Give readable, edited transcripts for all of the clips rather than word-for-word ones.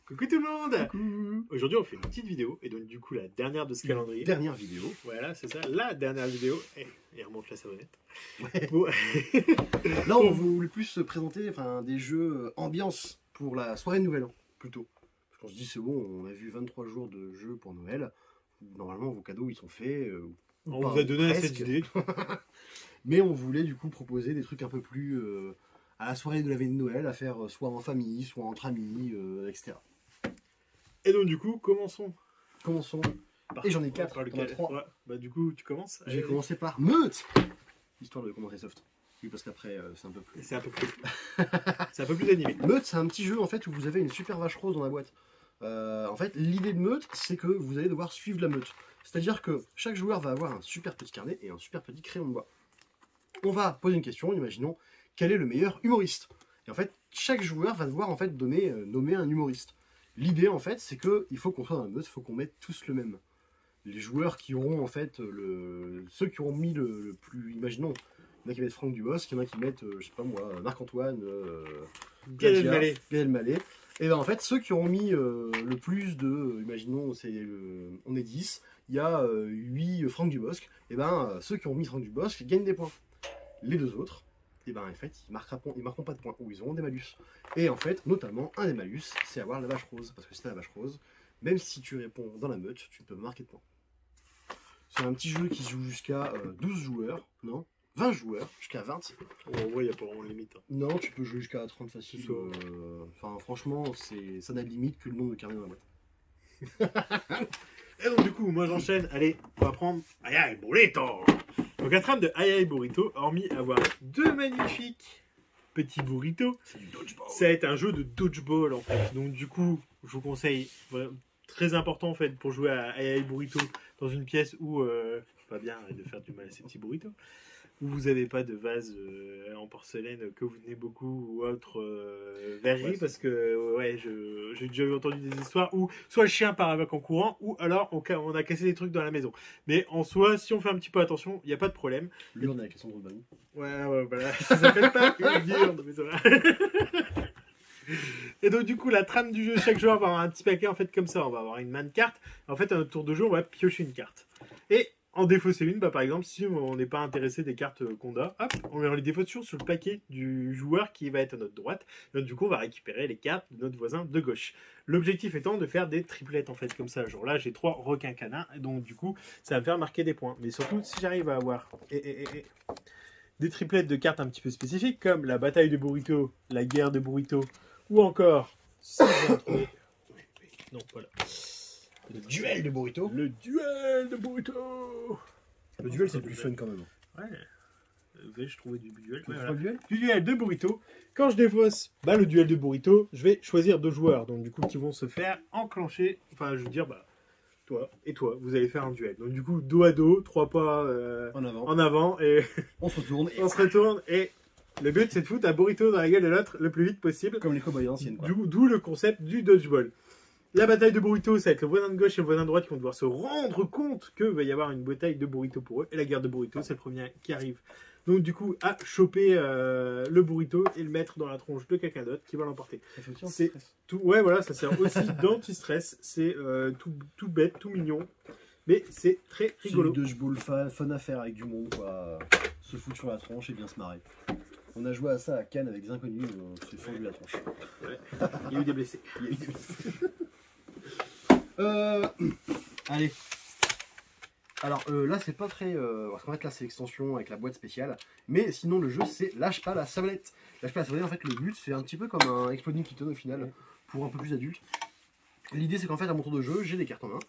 Coucou tout le monde. Coucou. Aujourd'hui on fait une petite vidéo, et donc du coup la dernière de ce calendrier. Dernière vidéo. Voilà, c'est ça, la dernière vidéo. Et remonte la savonnette. Ouais. Bon. Là, on voulait plus se présenter des jeux ambiance pour la soirée de Nouvel An, plutôt. Parce qu'on se dit, c'est bon, on a vu 23 jours de jeux pour Noël. Normalement, vos cadeaux, ils sont faits. On vous a donné cette idée. Mais on voulait du coup proposer des trucs un peu plus à la soirée de la veille de Noël, à faire soit en famille, soit entre amis, etc. Et donc du coup, commençons. Commençons. Et j'en ai 4, t'en as 3. Ouais. Bah du coup, tu commences. J'ai commencé par Meute, histoire de commencer soft. Oui, parce qu'après, c'est un peu plus... C'est un peu plus... c'est un peu plus animé. Meute, c'est un petit jeu en fait où vous avez une super vache rose dans la boîte. En fait, l'idée de Meute, c'est que vous allez devoir suivre la meute. C'est-à-dire que chaque joueur va avoir un super petit carnet et un super petit crayon de bois. On va poser une question, imaginons, quel est le meilleur humoriste? Et en fait, chaque joueur va devoir en fait nommer un humoriste. L'idée en fait, c'est qu'il faut qu'on soit dans la meute, il faut qu'on mette tous le même. Les joueurs qui auront en fait ceux qui auront mis le plus, imaginons, il y en a qui mettent Franck Dubosc, il y en a qui mettent, je sais pas moi, Marc-Antoine, Gad Elmaleh. Et ben en fait, ceux qui auront mis le plus de, imaginons, on est 10, il y a 8 Franck Dubosc, et ben ceux qui ont mis Franck Dubosc gagnent des points. Les deux autres, et ben en fait, ils marqueront pas de points, ou ils auront des malus. Et en fait, notamment, un des malus, c'est avoir la vache rose, parce que si t'as la vache rose, même si tu réponds dans la meute, tu ne peux pas marquer de points. C'est un petit jeu qui se joue jusqu'à 12 joueurs, non 20 joueurs, jusqu'à 20. En vrai, il n'y a pas vraiment de limite. Non, tu peux jouer jusqu'à 30 facile. Franchement, ça n'a de limite que le nombre de carnets dans la boîte. Et donc du coup, moi j'enchaîne. Allez, on va prendre Ay Ay Burrito. Donc la trame de Ay Ay Burrito, hormis avoir deux magnifiques petits burritos, C'est du dodgeball. ça va être un jeu de dodgeball en fait. Donc du coup, je vous conseille, très important en fait pour jouer à Ay Ay Burrito dans une pièce où, pas bien de faire du mal à ces petits burritos, où vous n'avez pas de vase en porcelaine que vous tenez beaucoup ou autre verrerie, Ouais, parce que ouais, j'ai déjà entendu des histoires où soit le chien part avec en courant, ou alors on a cassé des trucs dans la maison. Mais en soi, si on fait un petit peu attention, il n'y a pas de problème. L'urne avec les cendres de banou. Ouais, voilà, ça s'appelle pas une urne, mais ça va. Et donc du coup, la trame du jeu, chaque joueur va avoir un petit paquet en fait comme ça. On va avoir une main de cartes. En fait, à notre tour de jeu, on va piocher une carte. Et en défausser une, par exemple, si on n'est pas intéressé des cartes qu'on a, hop, on les défausse toujours sur le paquet du joueur qui va être à notre droite. Et donc, du coup, on va récupérer les cartes de notre voisin de gauche. L'objectif étant de faire des triplettes, en fait, comme ça. Genre là, j'ai 3 requins canins, et donc du coup, ça va me faire marquer des points. Mais surtout, si j'arrive à avoir des triplettes de cartes un petit peu spécifiques, comme la bataille de Burrito, la guerre de Burrito, ou encore, si j'ai trouvé... Non, voilà. Le duel de burrito. Le duel de Burrito. Le duel, c'est le plus fun quand même. Ouais. Vous voyez, je trouvais du duel. Tu Ouais, veux voilà. le duel? Du duel de Burrito. Quand je défausse le duel de Burrito, je vais choisir 2 joueurs. Donc du coup, qui vont se faire enclencher. Enfin, je veux dire, toi et toi, vous allez faire un duel. Donc du coup, dos à dos, 3 pas En avant. en avant. Et On se retourne et on se retourne. Et le but, c'est de foutre un burrito dans la gueule de l'autre le plus vite possible. comme les cow-boys anciennes, quoi. D'où le concept du dodgeball. La bataille de burrito, ça va être le voisin de gauche et le voisin de droite qui vont devoir se rendre compte qu'il va y avoir une bataille de burrito pour eux. Et la guerre de burrito, c'est le premier qui arrive. Donc du coup, à choper le burrito et le mettre dans la tronche de quelqu'un d'autre qui va l'emporter. Ça fait aussi C'est tout. Ouais, voilà, ça sert aussi d'anti-stress. C'est tout bête, tout mignon. Mais c'est très rigolo. C'est du dodgeball fun à faire avec du monde, quoi. Se foutre sur la tronche et bien se marrer. On a joué à ça à Cannes avec des inconnus, on s'est fendu la tronche. Ouais. Il y a eu des blessés. Allez. Alors là c'est pas très... parce qu'en fait là c'est l'extension avec la boîte spéciale. Mais sinon le jeu c'est Lâche pas la savonnette. Lâche pas la savonnette, en fait le but c'est un petit peu comme un Exploding Kitten au final. Pour un peu plus adultes. L'idée c'est qu'en fait à mon tour de jeu j'ai des cartes en main.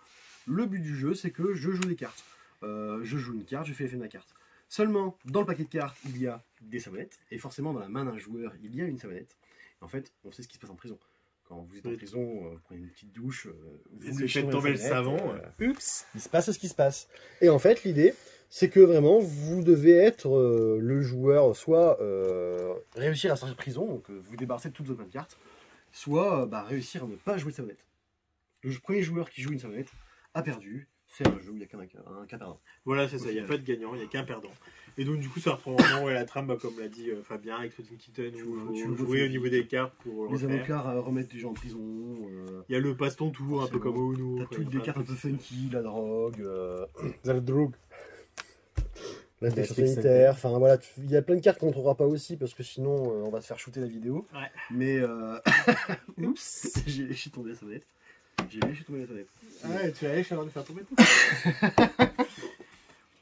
Le but du jeu c'est que je joue des cartes. Je joue une carte, je fais l'effet de ma carte. Seulement dans le paquet de cartes il y a des savonnettes. Et forcément dans la main d'un joueur il y a une savonnette. Et en fait on sait ce qui se passe en prison. Quand vous êtes en prison, vous prenez une petite douche, vous faites tomber le savon. Oups, il se passe ce qui se passe. Et en fait, l'idée, c'est que vraiment, vous devez être le joueur, soit réussir à sortir de prison, donc vous débarrassez de toutes vos mains de cartes, soit réussir à ne pas jouer de savonnette. Le premier joueur qui joue une savonnette a perdu, C'est un jeu où il n'y a qu'un perdant. Voilà, c'est ça, il n'y a pas de gagnant, il n'y a qu'un perdant. Et donc du coup ça reprend vraiment la trame, comme l'a dit Fabien, avec Exploding Kitten, où tu il faut jouer au niveau des cartes pour les refaire. avocats remettent des gens en prison. Il y a le passe-ton tour, un peu comme au Uno. T'as toutes des cartes un peu funky, la drogue. La drogue. La station station sanitaire, enfin voilà, il y a plein de cartes qu'on ne trouvera pas aussi parce que sinon on va se faire shooter la vidéo. Ouais. Mais oups, j'ai léché tomber la sonnette. J'ai léché tomber la sonnette. Ah ouais, tu l'as léché avant de faire tomber tout.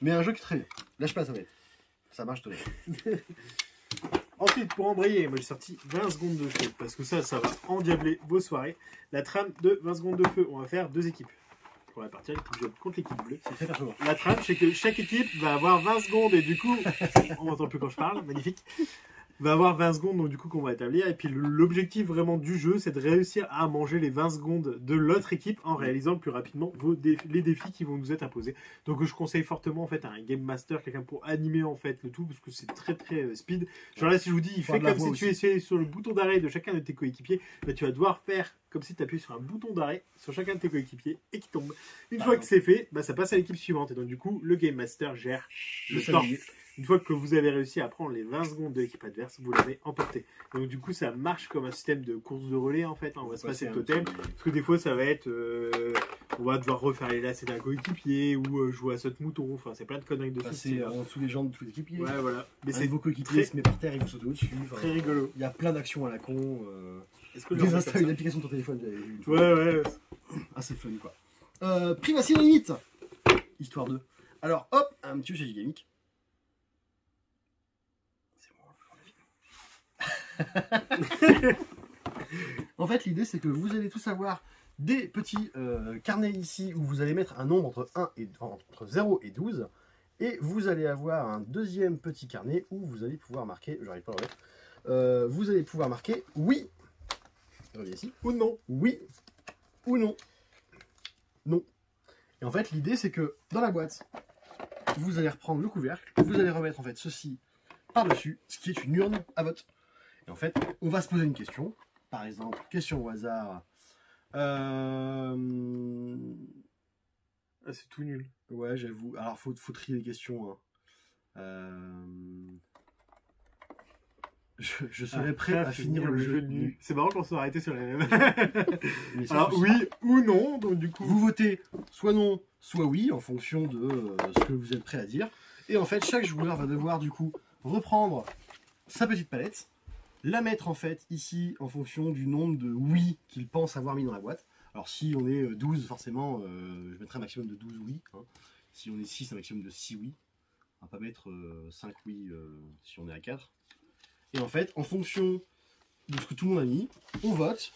Mais un jeu qui est très bien. Lâche pas la sonnette. Ça marche de Ensuite, pour embrayer, moi j'ai sorti 20 secondes de feu parce que ça va endiabler vos soirées. La trame de 20 secondes de feu, on va faire 2 équipes. Pour la partie, l'équipe jaune contre l'équipe bleue. C'est très perturbant. La trame, c'est que chaque équipe va avoir 20 secondes et du coup, on m'entend plus quand je parle, magnifique. Va avoir 20 secondes donc du coup qu'on va établir et puis l'objectif vraiment du jeu c'est de réussir à manger les 20 secondes de l'autre équipe en réalisant le plus rapidement les défis qui vont nous être imposés. Donc je conseille fortement en fait un game master, quelqu'un pour animer en fait le tout parce que c'est très très speed. Genre là si je vous dis il fait comme si tu essayais sur le bouton d'arrêt de chacun de tes coéquipiers, bah, tu vas devoir faire comme si tu appuyais sur un bouton d'arrêt sur chacun de tes coéquipiers et qui tombe. Une fois que c'est fait, bah, ça passe à l'équipe suivante et donc du coup le game master gère le temps. Une fois que vous avez réussi à prendre les 20 secondes de l'équipe adverse, vous l'avez emporté. Donc du coup, ça marche comme un système de course de relais en fait. On va se passer le totem. Parce que des fois, ça va être... on va devoir refaire les lacets d'un coéquipier ou jouer à saute mouton. Enfin, c'est plein de conneries de passer en dessous des jambes de tous les équipiers. Ouais, voilà. Mais c'est vos coéquipiers se met par terre et vous sautez au-dessus. Enfin, très rigolo. Il y a plein d'actions à la con. Est-ce que désinstaller une application de ton téléphone. Ouais. Ah, c'est fun quoi. Privacy Limite. Histoire 2. Alors hop, un petit jeu chez Gigamic. En fait, l'idée c'est que vous allez tous avoir des petits carnets ici où vous allez mettre un nombre entre 0 et 12 et vous allez avoir un deuxième petit carnet où vous allez pouvoir marquer, j'arrive pas à le remettre, vous allez pouvoir marquer oui, ici, ou non, oui ou non, non. Et en fait, l'idée c'est que dans la boîte, vous allez reprendre le couvercle, vous allez remettre en fait ceci par-dessus, ce qui est une urne à vote. Et en fait, on va se poser une question. Par exemple, question au hasard. Ah, c'est tout nul. Ouais, j'avoue. Alors, faut trier les questions. Hein. Je serais prêt à finir le jeu nu. C'est marrant qu'on soit arrêté sur les mêmes. Alors, oui ou non. Donc, du coup, vous votez soit non, soit oui, en fonction de ce que vous êtes prêt à dire. Et en fait, chaque joueur va devoir, du coup, reprendre sa petite palette, la mettre en fait ici en fonction du nombre de oui qu'il pense avoir mis dans la boîte. Alors si on est 12 forcément je mettrai un maximum de 12 oui. Hein. Si on est 6, un maximum de 6 oui. On va pas mettre 5 oui si on est à 4. Et en fait en fonction de ce que tout le monde a mis, on vote,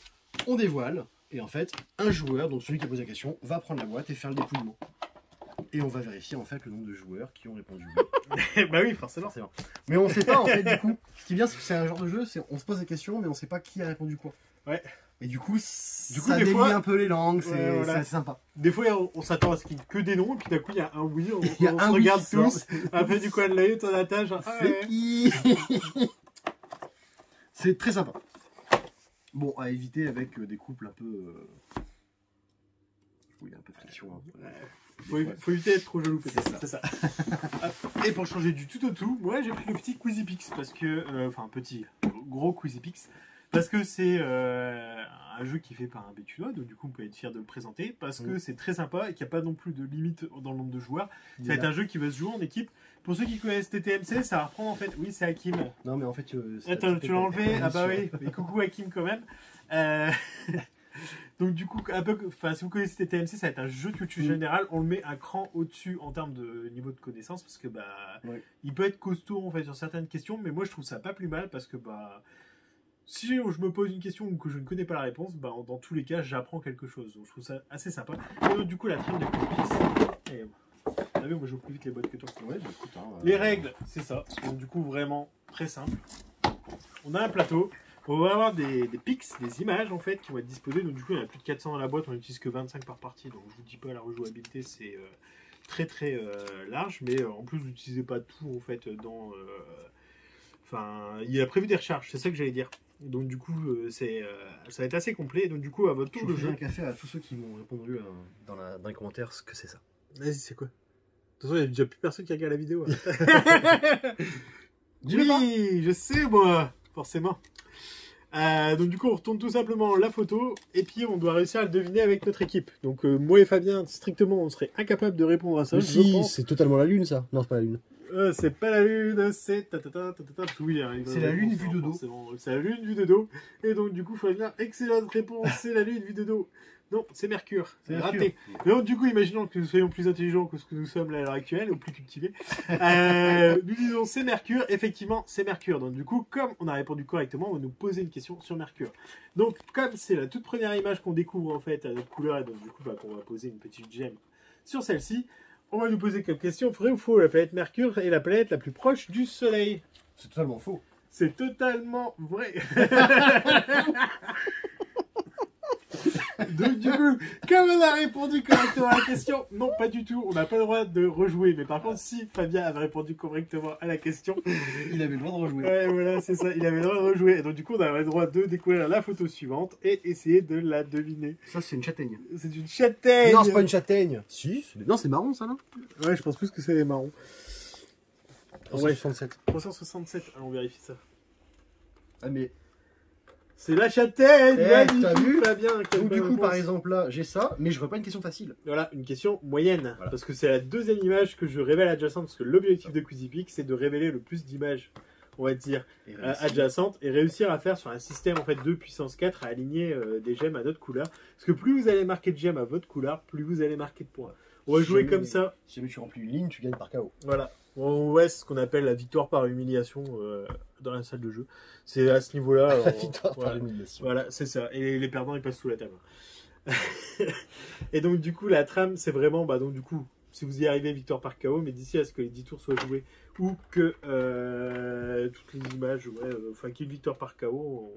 on dévoile. Et en fait un joueur, donc celui qui a posé la question, va prendre la boîte et faire le dépouillement. Et on va vérifier en fait le nombre de joueurs qui ont répondu oui. Bah oui, forcément. Mais on sait pas en fait du coup. Ce qui est bien, c'est que c'est un genre de jeu, on se pose des questions, mais on sait pas qui a répondu quoi. Ouais. Et du coup ça délie un peu les langues, c'est voilà. Sympa. Des fois, on s'attend à ce qu'il y ait que des noms, et puis d'un coup, il y a un oui, on se regarde tous. Après, du coin de l'œil, ton attache. C'est qui? C'est très sympa. Bon, à éviter avec des couples un peu. Oui, un peu de friction. Hein. Faut éviter d'être trop jaloux, c'est ça. Et pour changer du tout au tout, moi j'ai pris le petit Quizipix parce que, enfin petit, gros Quizipix, parce que c'est un jeu qui est fait par un Bétunois, donc du coup on peut être fier de le présenter, parce que c'est très sympa et qu'il n'y a pas non plus de limite dans le nombre de joueurs. Ça va être un jeu qui va se jouer en équipe. Pour ceux qui connaissent TTMC, ça va reprendre en fait. Oui, c'est Hakim. Non, mais en fait, attends, tu l'as enlevé? Ah bah oui, mais coucou Hakim quand même. Donc du coup, un peu, si vous connaissez TTMC, ça va être un jeu de culture générale. On le met un cran au-dessus en termes de niveau de connaissance parce que il peut être costaud en fait sur certaines questions, mais moi je trouve ça pas plus mal parce que si je me pose une question ou que je ne connais pas la réponse, dans tous les cas j'apprends quelque chose. Donc je trouve ça assez sympa. Et donc, du coup la trame de Quizipix. T'as vu, moi je joue plus vite les boîtes que toi. Ouais, écoute, les règles, c'est ça. Donc du coup vraiment très simple. On a un plateau. On va avoir des pics, des images en fait qui vont être disposées. Donc du coup il y en a plus de 400 dans la boîte, on n'utilise que 25 par partie. Donc je vous dis pas, la rejouabilité c'est très très large. Mais en plus vous n'utilisez pas tout en fait dans... Enfin, il a prévu des recharges, c'est ça que j'allais dire. Donc du coup ça va être assez complet. Donc du coup à votre tour de jeu... un café à tous ceux qui m'ont répondu dans les commentaires ce que c'est ça. Vas-y, c'est quoi? De toute façon, il y a déjà plus personne qui regarde la vidéo. Dis-le Oui, je sais, moi, forcément. Donc du coup, on retourne tout simplement la photo et puis on doit réussir à le deviner avec notre équipe. Donc moi et Fabien, strictement, on serait incapable de répondre à ça. Mais je si, pense. c'est totalement la lune, ça. Non, c'est pas la lune. C'est pas la lune, c'est oui, hein, C'est la lune vue de dos. C'est la lune vue de dos. Et donc du coup, Fabien, excellente réponse, c'est la lune vue de dos. Non, c'est Mercure. C'est Raté. Mercure. Mais donc, du coup, imaginons que nous soyons plus intelligents que ce que nous sommes là à l'heure actuelle, ou plus cultivés. Nous disons c'est Mercure. Effectivement, c'est Mercure. Donc, du coup, comme on a répondu correctement, on va nous poser une question sur Mercure. Donc, comme c'est la toute première image qu'on découvre en fait à notre couleur, et donc du coup, qu'on va poser une petite gemme sur celle-ci, on va nous poser quelques questions. Vrai ou faux, la planète Mercure est la planète la plus proche du Soleil? C'est totalement faux. C'est totalement vrai. Donc du coup, comme on a répondu correctement à la question, non pas du tout, on n'a pas le droit de rejouer. Mais par contre, si Fabien avait répondu correctement à la question, Il avait le droit de rejouer. ouais, voilà, c'est ça, il avait le droit de rejouer. Et donc du coup, on avait le droit de découvrir la photo suivante et essayer de la deviner. Ça, c'est une châtaigne. C'est une châtaigne. Non, c'est pas une châtaigne. Si, non, c'est marron, ça, non? Ouais, je pense plus que c'est les marrons. 367. 367, allons vérifier ça. Ah, mais... C'est la châtaigne. Eh, t'as vu? Fabien. Quelle Donc, du bonne coup, par réponse. exemple, là, j'ai ça, mais je vois pas une question facile. Voilà, une question moyenne. Voilà. Parce que c'est la deuxième image que je révèle adjacente. Parce que l'objectif de QuizyPix, c'est de révéler le plus d'images, on va dire, Et adjacentes. Et réussir à faire sur un système en fait 2 puissance 4 à aligner des gemmes à notre couleur. Parce que plus vous allez marquer de gemmes à votre couleur, plus vous allez marquer de points. On va jouer comme ça. Si jamais tu remplis une ligne, tu gagnes par KO. Voilà. Ouais, c'est ce qu'on appelle la victoire par humiliation dans la salle de jeu. C'est à ce niveau-là. La victoire par voilà. humiliation. Voilà, c'est ça. Et les perdants, ils passent sous la table. Et donc, du coup, la trame, c'est vraiment, donc du coup, si vous y arrivez, victoire par KO, mais d'ici à ce que les 10 tours soient joués ou que toutes les images, qu'il y ait une victoire par KO,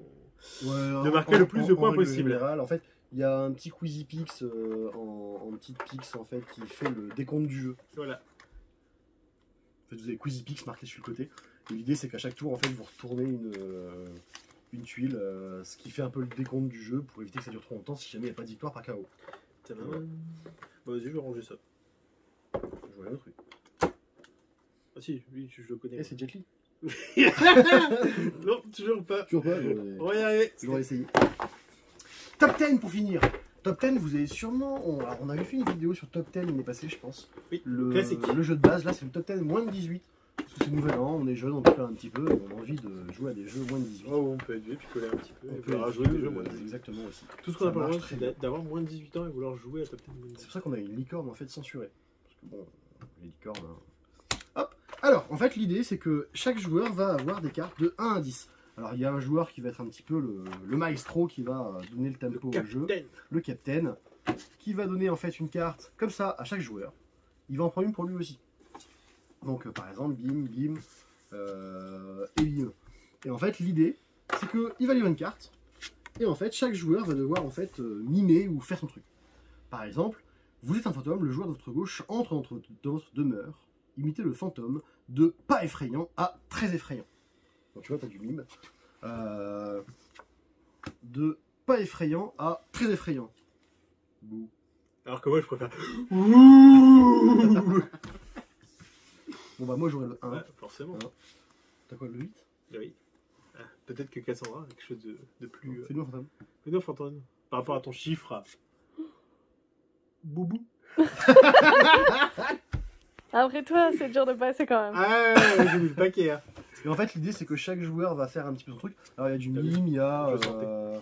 de marquer le plus de points règle possible. générale, en fait, il y a un petit QuizyPix en petite pix, en fait, qui fait le décompte du jeu. Voilà. En fait, vous avez QuizyPix marqué sur le côté. Et l'idée, c'est qu'à chaque tour, en fait, vous retournez une tuile, ce qui fait un peu le décompte du jeu pour éviter que ça dure trop longtemps si jamais il n'y a pas de victoire par KO. Vas-y, je vais ranger ça. Je vois un autre truc. Ah si, lui, je le connais. Eh, c'est Jet Li. Non, toujours pas. Toujours pas, On va y arriver. j'aurais essayé. Top 10 pour finir. Top 10, vous avez sûrement. On avait fait une vidéo sur Top 10 l'année passée, je pense. Oui, Le classique. Le jeu de base, là, c'est le Top 10 moins de 18. Parce que c'est nouvel an, on est jeune, on picole un petit peu, et on a envie de jouer à des jeux moins de 18. Oh, on peut élever, picoler un petit peu. On et peut vouloir jouer des jeux jouer, moins de 18. exactement aussi. Tout ce qu'on Ça a pas le marche droit, très c'est bien. d'avoir moins de 18 ans et vouloir jouer à Top 10 moins de C'est 18. pour ça qu'on a une licorne en fait censurée. Parce que bon, les licornes. Hop. Alors, en fait, l'idée c'est que chaque joueur va avoir des cartes de 1 à 10. Alors, il y a un joueur qui va être un petit peu le maestro qui va donner le tempo au jeu. Captain. Le captain, qui va donner en fait une carte comme ça à chaque joueur. Il va en prendre une pour lui aussi. Donc, par exemple, bim, bim, et bim. Et en fait, l'idée, c'est qu'il va lire une carte. Et en fait, chaque joueur va devoir en fait mimer ou faire son truc. Par exemple, vous êtes un fantôme, le joueur de votre gauche entre dans votre demeure, imitez le fantôme de pas effrayant à très effrayant. Donc tu vois, tu as du mime. De pas effrayant à très effrayant. Bouh. Alors que moi, je préfère. Ouh. Bon bah moi j'aurais le 1. Ouais, forcément. Hein. T'as quoi, le 8? Oui. Ah, peut-être que Cassandra a quelque chose de plus. Fais-nous un fantôme. Mais non, Fantôme. Par rapport à ton chiffre. Boubou. Après toi, c'est dur de passer quand même. Ah, j'ai mis le paquet. Hein. Et en fait l'idée c'est que chaque joueur va faire un petit peu son truc. Alors il y a du T'as vu? mime, il y a... Je sentais.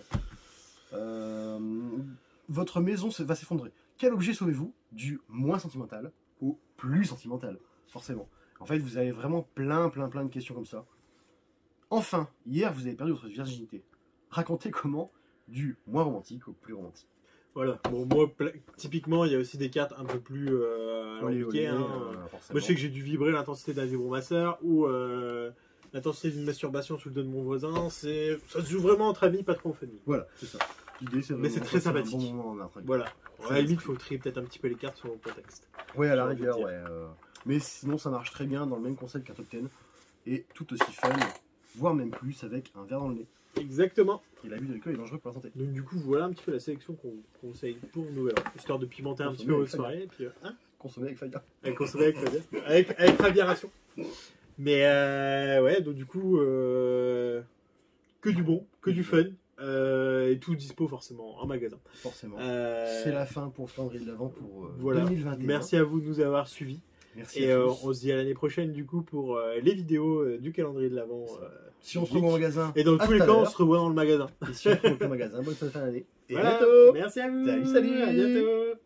Votre maison va s'effondrer. Quel objet sauvez-vous du moins sentimental au plus sentimental? Forcément. En fait vous avez vraiment plein de questions comme ça. Enfin, hier vous avez perdu votre virginité. Racontez comment du moins romantique au plus romantique. Voilà. Bon, moi, typiquement, il y a aussi des cartes un peu plus alambiquées, hein. Forcément. Moi, je sais que j'ai dû vibrer l'intensité d'un vibromasseur ou l'intensité d'une masturbation sous le dos de mon voisin. Ça se joue vraiment entre amis, pas trop en famille. Voilà, c'est ça. L'idée, c'est Mais c'est vraiment très passer un sympathique. bon moment en après-midi. Voilà. À la limite, il faut trier peut-être un petit peu les cartes selon le contexte. Ouais, à la J'ai envie de rigueur, dire. ouais. Mais sinon, ça marche très bien dans le même concept qu'un top 10. Et tout aussi fun, voire même plus, avec un verre dans le nez. Exactement. Et l'abus d'alcool est dangereux pour la santé. Donc, du coup, voilà un petit peu la sélection qu'on conseille pour Noël An, histoire de pimenter un petit peu votre soirée. Et puis, Consommé avec Fabien. Consommé avec Fabien. Avec Fabien Ration. Mais ouais, donc du coup, que du bon, que du fun. Et tout dispo forcément en magasin. Forcément. C'est la fin pour le calendrier de l'Avent pour voilà. 2021. Merci à vous de nous avoir suivis. Merci et à tous. on se dit à l'année prochaine du coup pour les vidéos du calendrier de l'Avent. Si on se revoit au magasin. Et dans tous les cas, on se revoit dans le magasin. Et si on se revoit au magasin, bonne fin d'année. Et voilà. à bientôt. Merci à vous. Salut, salut. À bientôt.